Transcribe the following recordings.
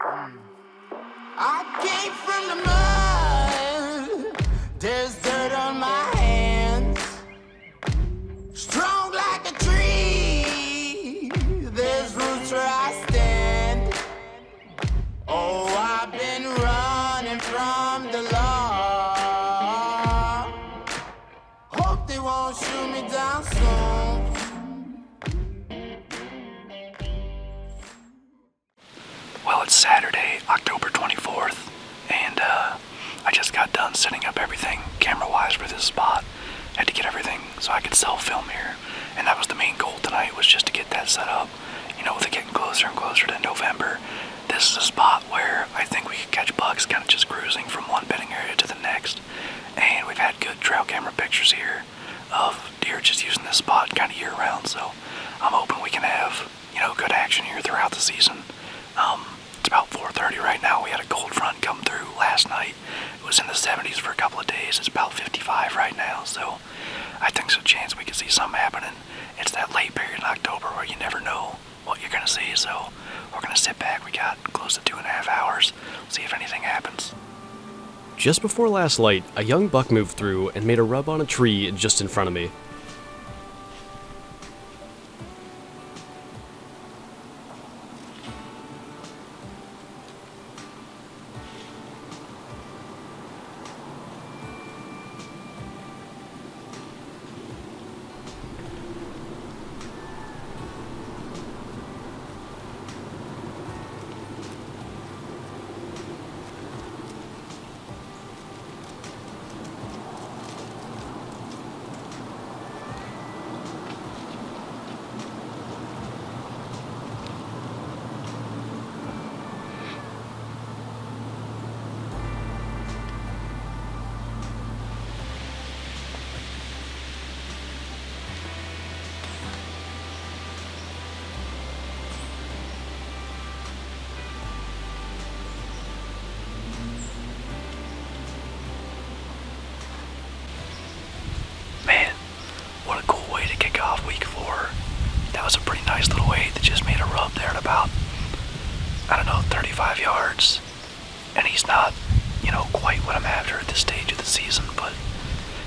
I came from the mud. There's dirt on my hands. Strong like a tree. There's roots where I stand. Oh, I've been running from the law. Hope they won't shoot me down soon. Well, it's Saturday, October 24th, and I just got done setting up everything camera-wise for this spot. Had to get everything so I could self-film here, and that was the main goal tonight, was just to get that set up. You know, with it getting closer and closer to November, this is a spot where I think we could catch bucks kind of just cruising from one bedding area to the next, and we've had good trail camera pictures here of deer just using this spot kind of year-round, so I'm hoping we can have, you know, good action here throughout the season. It's about 4:30 right now. We had a cold front come through last night. It was in the 70s for a couple of days. It's about 55 right now, so I think there's a chance we could see something happening. It's that late period in October where you never know what you're going to see, so we're going to sit back. We got close to 2.5 hours. See if anything happens. Just before last light, a young buck moved through and made a rub on a tree just in front of me. Man, what a cool way to kick off week 4. That was a pretty nice little weight that just made a rub there at about, 35 yards. And he's not, quite what I'm after at this stage of the season, but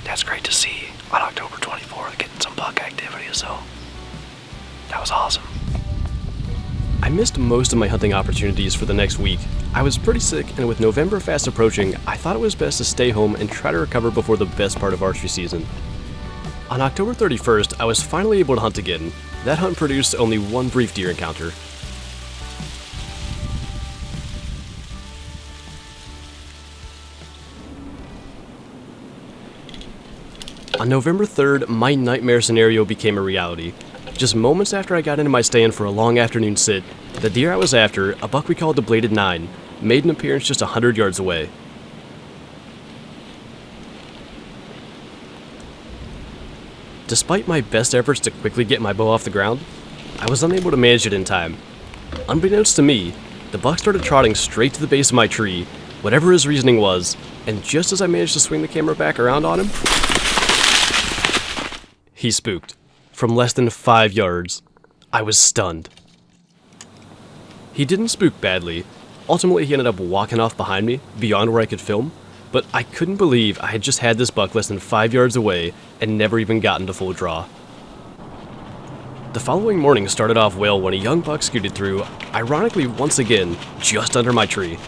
that's great to see on October 24th, getting some buck activity, so that was awesome. I missed most of my hunting opportunities for the next week. I was pretty sick, and with November fast approaching, I thought it was best to stay home and try to recover before the best part of archery season. On October 31st, I was finally able to hunt again. That hunt produced only one brief deer encounter. On November 3rd, my nightmare scenario became a reality. Just moments after I got into my stand for a long afternoon sit, the deer I was after, a buck we called the Bladed 9, made an appearance just 100 yards away. Despite my best efforts to quickly get my bow off the ground, I was unable to manage it in time. Unbeknownst to me, the buck started trotting straight to the base of my tree, whatever his reasoning was, and just as I managed to swing the camera back around on him, he spooked. From less than 5 yards. I was stunned. He didn't spook badly. Ultimately, he ended up walking off behind me, beyond where I could film, but I couldn't believe I had just had this buck less than 5 yards away and never even gotten to full draw. The following morning started off well when a young buck scooted through, ironically once again, just under my tree.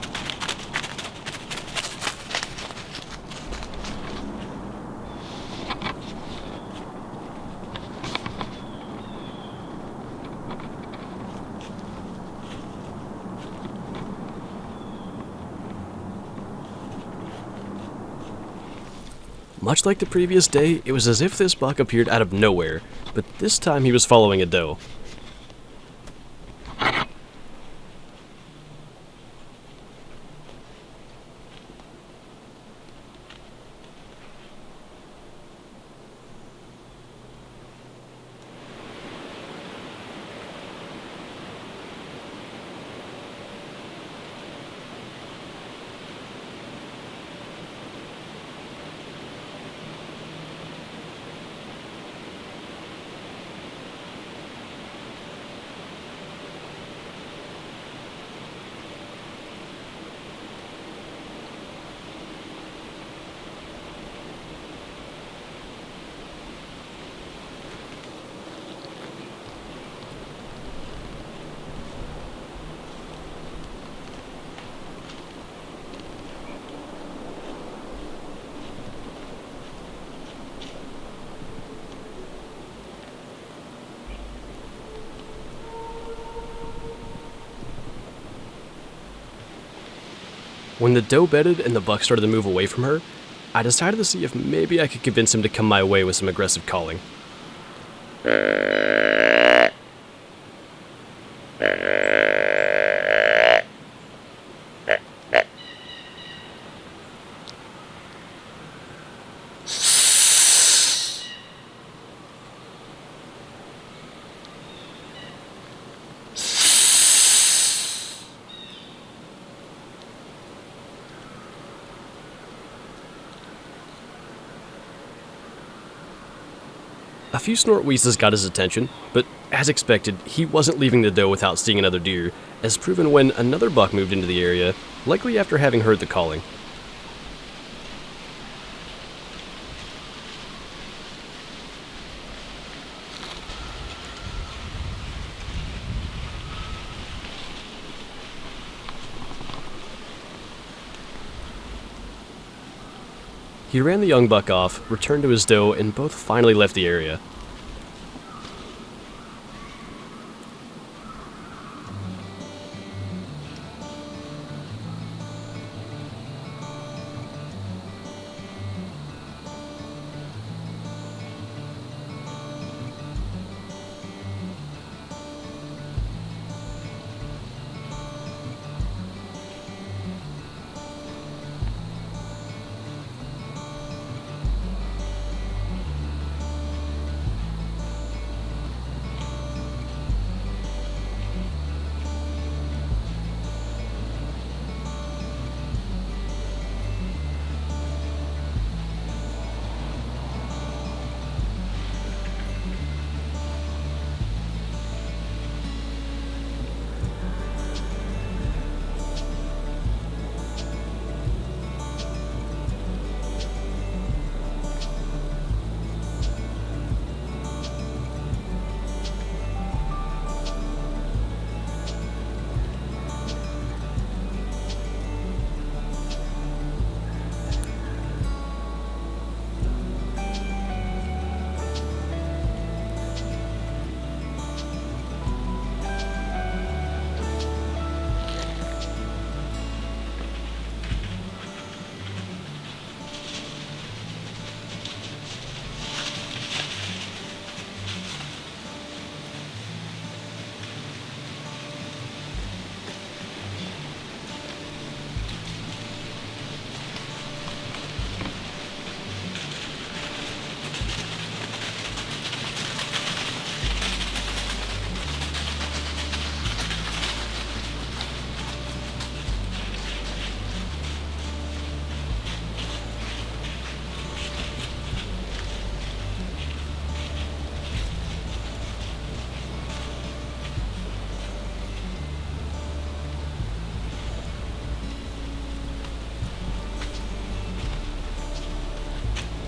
Much like the previous day, it was as if this buck appeared out of nowhere, but this time he was following a doe. When the doe bedded and the buck started to move away from her, I decided to see if maybe I could convince him to come my way with some aggressive calling. A few snort wheezes got his attention, but as expected, he wasn't leaving the doe without seeing another deer, as proven when another buck moved into the area, likely after having heard the calling. He ran the young buck off, returned to his doe, and both finally left the area.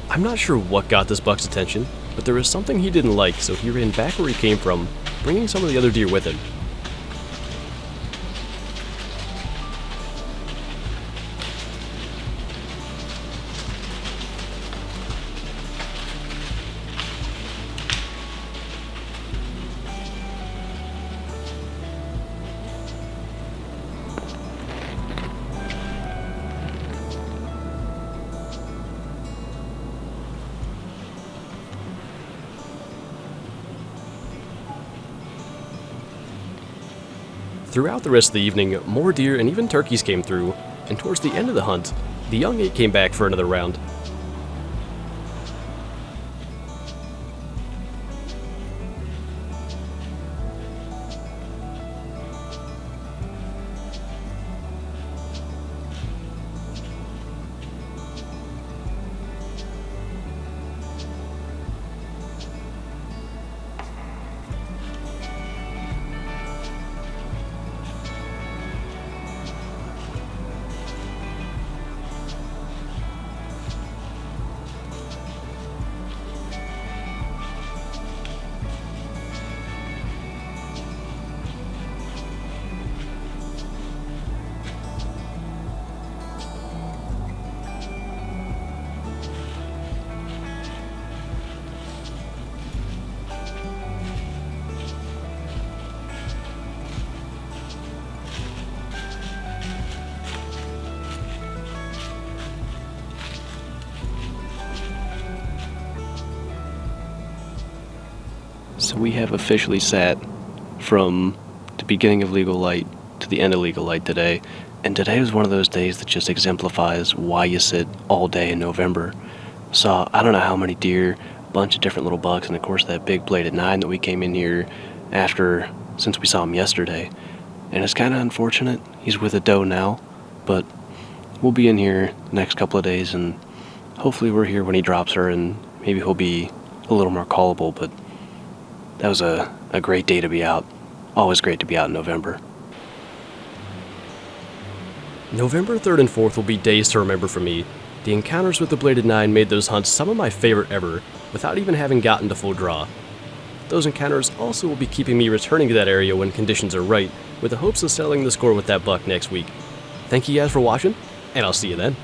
I'm not sure what got this buck's attention, but there was something he didn't like, so he ran back where he came from, bringing some of the other deer with him. Throughout the rest of the evening, more deer and even turkeys came through, and towards the end of the hunt, the young eight came back for another round. we have officially sat from the beginning of legal light to the end of legal light today, and today was one of those days that just exemplifies why you sit all day in November. Saw I don't know how many deer, a bunch of different little bucks, and of course that big bladed 9 that we came in here after since we saw him yesterday. And it's kind of unfortunate he's with a doe now, but we'll be in here the next couple of days, and hopefully we're here when he drops her, and maybe he'll be a little more callable. But that was a great day to be out. Always great to be out in November. November 3rd and 4th will be days to remember for me. The encounters with the bladed 9 made those hunts some of my favorite ever, without even having gotten to full draw. Those encounters also will be keeping me returning to that area when conditions are right, with the hopes of settling the score with that buck next week. Thank you guys for watching, and I'll see you then.